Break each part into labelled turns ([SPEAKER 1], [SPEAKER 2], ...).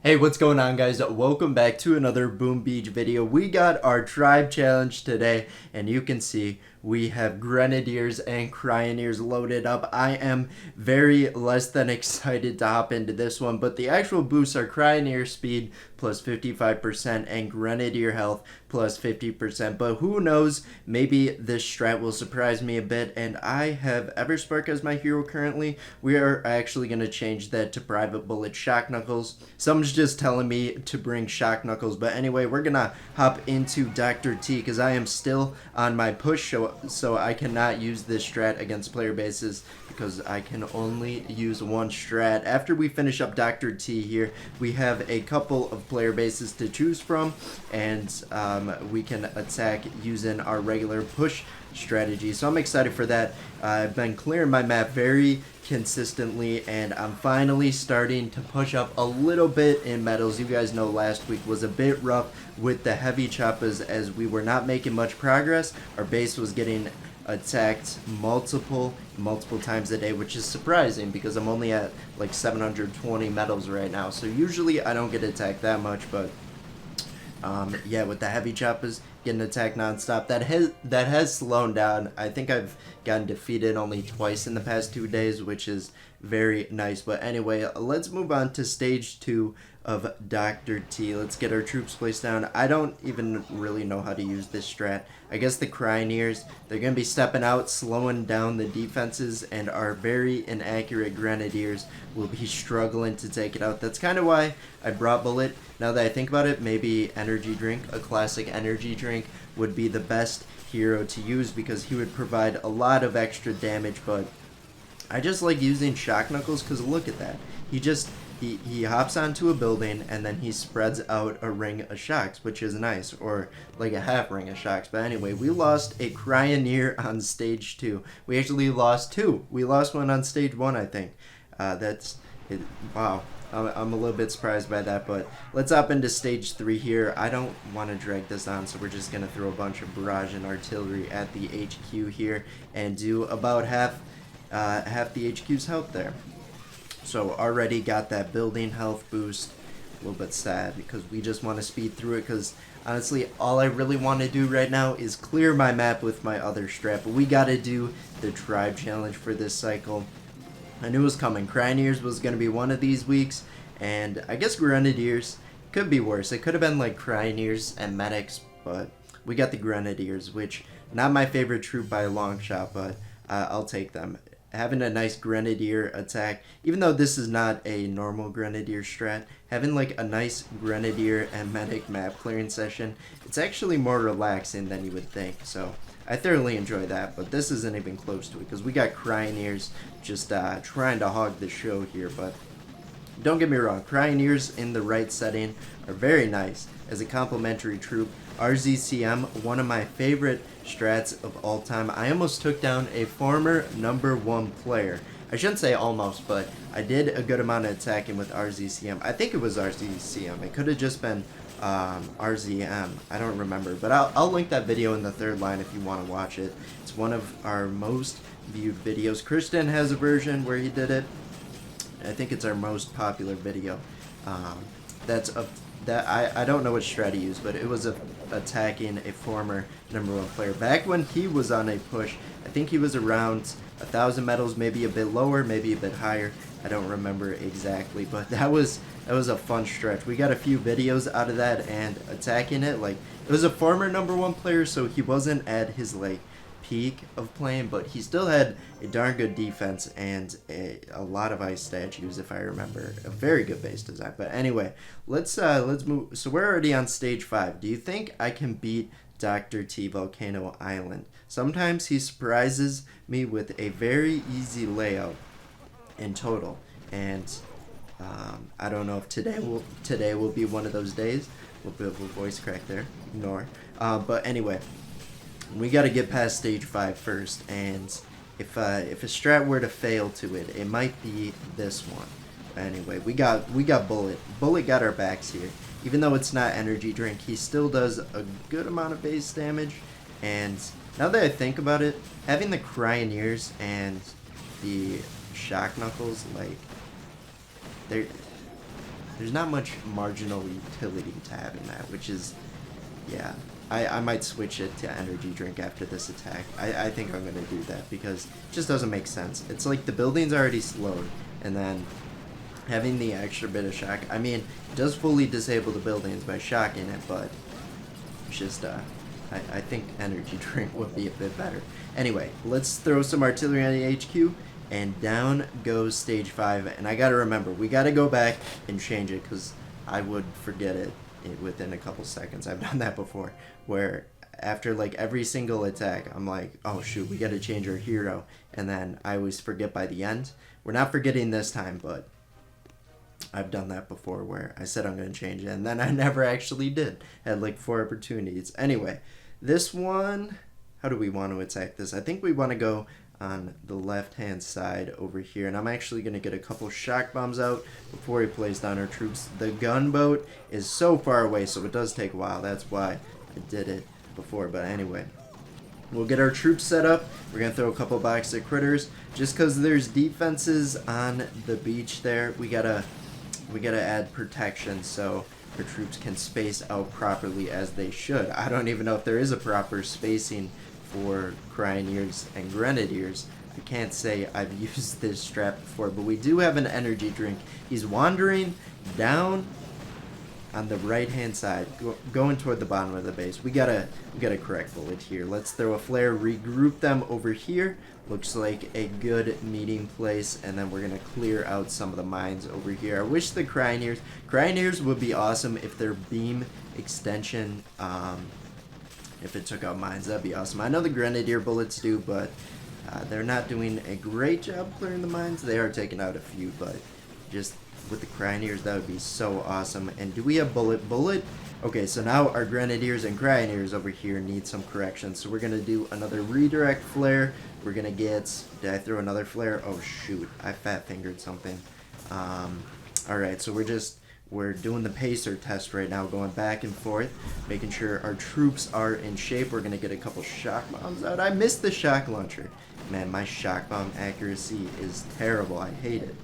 [SPEAKER 1] Hey, what's going on, guys? Welcome back to another Boom Beach video. We got our tribe challenge today, and you can see we have Grenadiers and Cryoneers loaded up. I am very less than excited to hop into this one, but the actual boosts are Cryoneer speed plus 55% and Grenadier health plus 50%. But who knows, maybe this strat will surprise me a bit, and I have Everspark as my hero currently. We are actually going to change that to Private Bullet Shock Knuckles. Someone's just telling me to bring Shock Knuckles, but anyway, we're going to hop into Dr. T because I am still on my push, so I cannot use this strat against player bases because I can only use one strat. After we finish up Dr. T here, we have a couple of player bases to choose from, and we can attack using our regular push strategy. So I'm excited for that. I've been clearing my map very consistently, and I'm finally starting to push up a little bit in metals. You guys know last week was a bit rough with the heavy choppas as we were not making much progress. Our base was getting attacked multiple times a day, which is surprising because I'm only at like 720 metals right now. So usually I don't get attacked that much, but yeah, with the heavy choppas getting attacked nonstop, that has slowed down. I think I've gotten defeated only twice in the past 2 days, which is very nice. But anyway, let's move on to stage 2 of Dr. T. Let's get our troops placed down. I don't even really know how to use this strat. I guess the Cryoneers, they're going to be stepping out, slowing down the defenses, and our very inaccurate Grenadiers will be struggling to take it out. That's kind of why I brought Bullet. Now that I think about it, maybe energy drink, a classic energy drink, would be the best hero to use because he would provide a lot of extra damage, but I just like using Shock Knuckles because look at that. He hops onto a building and then he spreads out a ring of shocks, which is nice, or like a half ring of shocks. But anyway, we lost a Cryoneer on stage 2. We actually lost 2. We lost one on stage 1, I think. That's it. Wow. I'm a little bit surprised by that, but let's hop into stage 3 here. I don't want to drag this on, so we're just going to throw a bunch of barrage and artillery at the HQ here and do about half the HQ's health there. So already got that building health boost. A little bit sad because we just want to speed through it because honestly all I really want to do right now is clear my map with my other strat. But we got to do the tribe challenge for this cycle. I knew it was coming. Cryoneers was going to be one of these weeks, and I guess Grenadiers could be worse. It could have been like Cryoneers and Medics, but we got the Grenadiers, which not my favorite troop by a long shot, but I'll take them. Having a nice Grenadier attack, even though this is not a normal Grenadier strat, having like a nice Grenadier and Medic map clearing session, it's actually more relaxing than you would think. So I thoroughly enjoy that, but this isn't even close to it because we got Cryoneers just trying to hog the show here. But don't get me wrong, Cryoneers in the right setting are very nice as a complementary troop. RZCM, one of my favorite strats of all time. I almost took down a former #1 player. I shouldn't say almost, but I did a good amount of attacking with RZCM. I think it was RZCM. It could have just been RZM. I don't remember, but I'll link that video in the third line if you want to watch it. It's one of our most viewed videos. Christian has a version where he did it. I think it's our most popular video. I don't know which strat he used, but it was attacking a former #1 player. Back when he was on a push, I think he was around 1,000 medals, maybe a bit lower, maybe a bit higher. I don't remember exactly, but that was a fun stretch. We got a few videos out of that, and attacking it, like, it was a former #1 player, so he wasn't at his like peak of playing, but he still had a darn good defense and a lot of ice statues, if I remember. A very good base design. But anyway, let's move. So we're already on stage 5. Do you think I can beat Dr. T Volcano Island? Sometimes he surprises me with a very easy layout in total, and I don't know if today will be one of those days. A little bit of a voice crack there. Ignore. But anyway, we got to get past stage 5 first, and if a strat were to fail to it, it might be this one. But anyway, we got Bullet. Bullet got our backs here. Even though it's not energy drink, he still does a good amount of base damage. And now that I think about it, having the Cryoneers and the Shock Knuckles, like, they're there's not much marginal utility to having that, which is, yeah. I might switch it to energy drink after this attack. I think I'm going to do that because it just doesn't make sense. It's like the building's already slowed, and then having the extra bit of shock. I mean, it does fully disable the buildings by shocking it, but it's just, I think energy drink would be a bit better. Anyway, let's throw some artillery on the HQ, and down goes stage 5. And I gotta remember, we gotta go back and change it, because I would forget it within a couple seconds. I've done that before, where after like every single attack, I'm like, oh shoot, we gotta change our hero, and then I always forget by the end. We're not forgetting this time, but I've done that before where I said I'm going to change it, and then I never actually did. Had like 4 opportunities. Anyway, this one, how do we want to attack this? I think we want to go on the left-hand side over here, and I'm actually going to get a couple shock bombs out before we place down our troops. The gunboat is so far away, so it does take a while. That's why I did it before, but anyway. We'll get our troops set up. We're going to throw a couple boxes of critters. Just because there's defenses on the beach there, we gotta add protection so our troops can space out properly as they should. I don't even know if there is a proper spacing for Cryoneers and Grenadiers. I can't say I've used this strat before, but we do have an energy drink. He's wandering down on the right hand side, going toward the bottom of the base. We got a correct bullet here. Let's throw a flare, regroup them over here. Looks like a good meeting place, and then we're gonna clear out some of the mines over here. I wish the Cryoneers would be awesome if their beam extension, if it took out mines, that'd be awesome. I know the Grenadier bullets do, but they're not doing a great job clearing the mines. They are taking out a few, but just with the Cryoneers, that would be so awesome. And do we have bullet? Okay, so now our Grenadiers and Cryoneers over here need some correction. So we're gonna do another redirect flare. We're gonna get, did I throw another flare? Oh shoot, I fat fingered something. Alright, so we're doing the pacer test right now, going back and forth, making sure our troops are in shape. We're gonna get a couple shock bombs out. I missed the shock launcher. Man, my shock bomb accuracy is terrible. I hate it.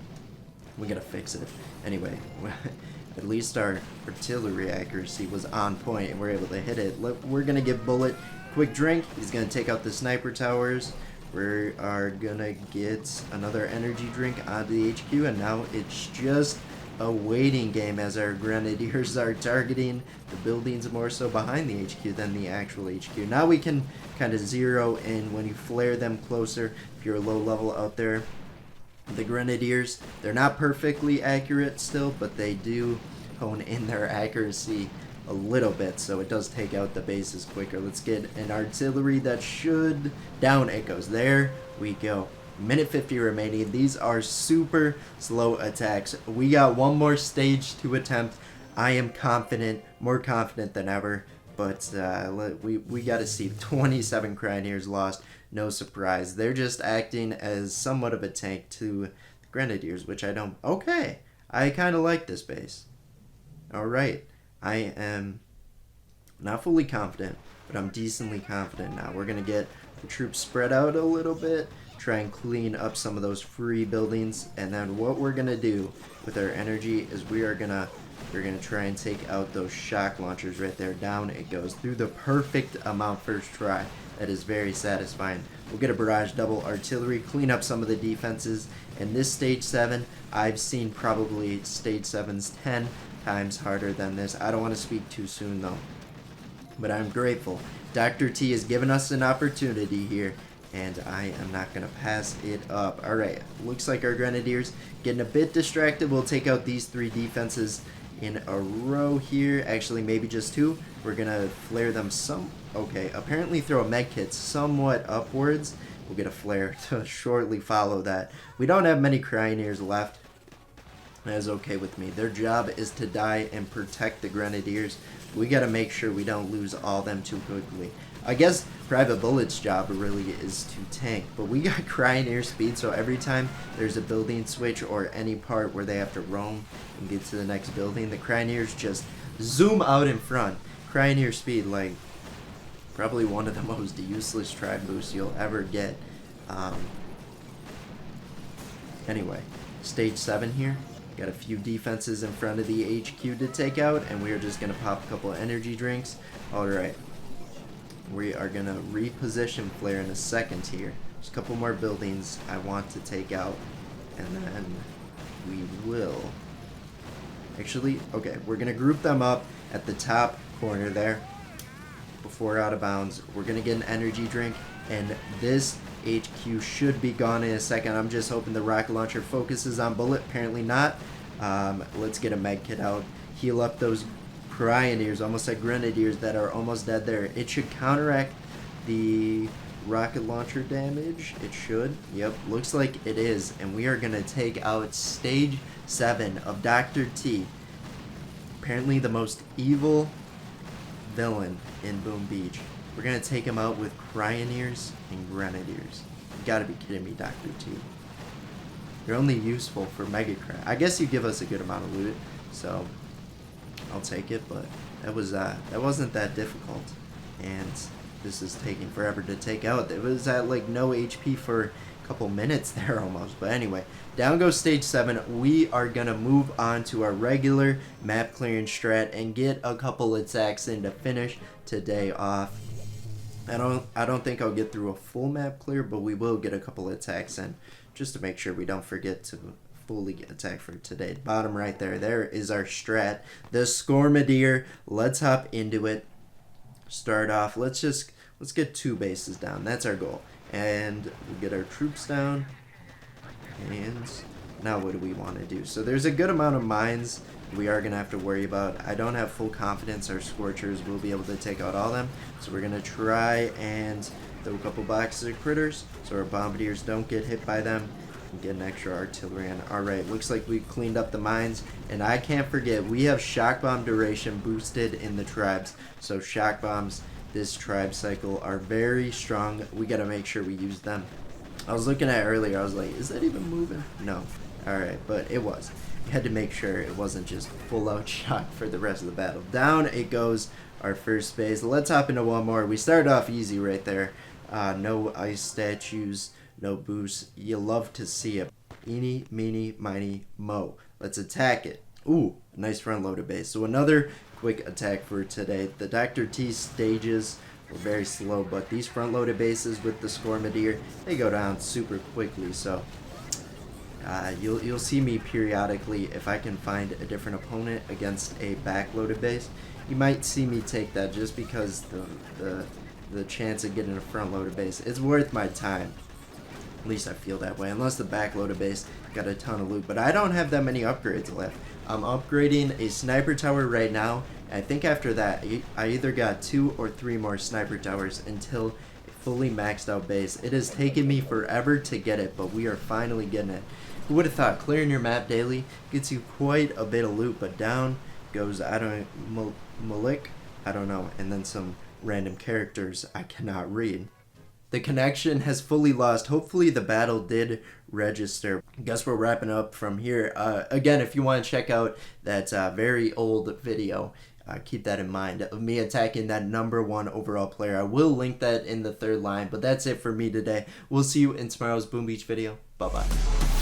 [SPEAKER 1] We gotta fix it. Anyway, at least our artillery accuracy was on point and we're able to hit it. We're gonna give Bullet quick drink. He's gonna take out the sniper towers. We are gonna get another energy drink onto the HQ, and now it's just a waiting game as our Grenadiers are targeting the buildings more so behind the HQ than the actual HQ. Now we can kind of zero in when you flare them closer. If you're low level out there, the Grenadiers, they're not perfectly accurate still, but they do hone in their accuracy a little bit, so it does take out the bases quicker. Let's get an artillery that should, down it goes. There we go. Minute 50 remaining. These are super slow attacks. We got one more stage to attempt. I am confident, more confident than ever, but we got to see. 27 Cryoneers lost. No surprise. They're just acting as somewhat of a tank to the Grenadiers, which I don't... Okay, I kind of like this base. Alright, I am not fully confident, but I'm decently confident now. We're going to get the troops spread out a little bit, try and clean up some of those free buildings, and then what we're going to do with our energy is we're going to try and take out those shock launchers right there. Down it goes through the perfect amount first try. That is very satisfying. We'll get a barrage double artillery, clean up some of the defenses. And this stage 7, I've seen probably stage 7's 10 times harder than this. I don't want to speak too soon though, but I'm grateful. Dr. T has given us an opportunity here, and I am not going to pass it up. Alright, looks like our Grenadiers getting a bit distracted. We'll take out these 3 defenses in a row here. Actually, maybe just 2. We're going to flare them some... Okay, apparently throw a medkit somewhat upwards. We'll get a flare to shortly follow that. We don't have many Cryoneers left. That is okay with me. Their job is to die and protect the Grenadiers. We got to make sure we don't lose all of them too quickly. I guess Private Bullet's job really is to tank, but we got Cryoneer speed, so every time there's a building switch or any part where they have to roam and get to the next building, the Cryoneers just zoom out in front. Cryoneer speed, like, probably one of the most useless tribe boosts you'll ever get. Anyway, stage 7 here. Got a few defenses in front of the HQ to take out, and we are just going to pop a couple energy drinks. Alright. We are going to reposition Flare in a second here. There's a couple more buildings I want to take out, and then we will... Actually, okay, we're going to group them up at the top corner there before out of bounds. We're going to get an energy drink, and this HQ should be gone in a second. I'm just hoping the rocket launcher focuses on bullet. Apparently not. Let's get a med kit out. Heal up those Cryoneers, almost like Grenadiers that are almost dead there. It should counteract the rocket launcher damage. It should. Yep, looks like it is. And we are going to take out Stage 7 of Dr. T. Apparently the most evil villain in Boom Beach. We're going to take him out with Cryoneers and Grenadiers. You gotta be kidding me, Dr. T. You're only useful for Mega Cry. I guess you give us a good amount of loot, so I'll take it, but that wasn't that difficult. And this is taking forever to take out. It was at like no HP for a couple minutes there almost. But anyway, down goes Stage 7. We are gonna move on to our regular map clearing strat and get a couple attacks in to finish today off. I don't think I'll get through a full map clear, but we will get a couple attacks in just to make sure we don't forget to fully attack for today. Bottom right there is our strat, the Scormideer. Let's hop into it. Start off, let's get 2 bases down. That's our goal. And we'll get our troops down. And now what do we want to do? So there's a good amount of mines we are going to have to worry about. I don't have full confidence our Scorchers will be able to take out all of them. So we're going to try and throw a couple boxes of critters so our Bombardiers don't get hit by them. And get an extra artillery in. Alright, looks like we've cleaned up the mines. And I can't forget, we have shock bomb duration boosted in the tribes. So shock bombs this tribe cycle are very strong. We got to make sure we use them. I was looking at it earlier, I was like, is that even moving? No. Alright, but it was. We had to make sure it wasn't just full out shock for the rest of the battle. Down it goes, our first base. Let's hop into one more. We started off easy right there. No ice statues, no boosts. You love to see it. Eeny, meeny, miny, mo. Let's attack it. Ooh, nice front loaded base. So another quick attack for today. The Dr. T stages were very slow, but these front loaded bases with the Scormideer, they go down super quickly. So you'll see me periodically, if I can find a different opponent against a backloaded base, you might see me take that just because the chance of getting a front loaded base, it's worth my time. At least I feel that way, unless the backloaded base got a ton of loot. But I don't have that many upgrades left. I'm upgrading a sniper tower right now. I think after that, I either got 2 or 3 more sniper towers until a fully maxed out base. It has taken me forever to get it, but we are finally getting it. Who would have thought clearing your map daily gets you quite a bit of loot, but down goes, Malik, I don't know, and then some random characters I cannot read. The connection has fully lost. Hopefully the battle did register. I guess we're wrapping up from here. Again, if you want to check out that very old video, keep that in mind, of me attacking that #1 overall player. I will link that in the third line, but that's it for me today. We'll see you in tomorrow's Boom Beach video. Bye-bye.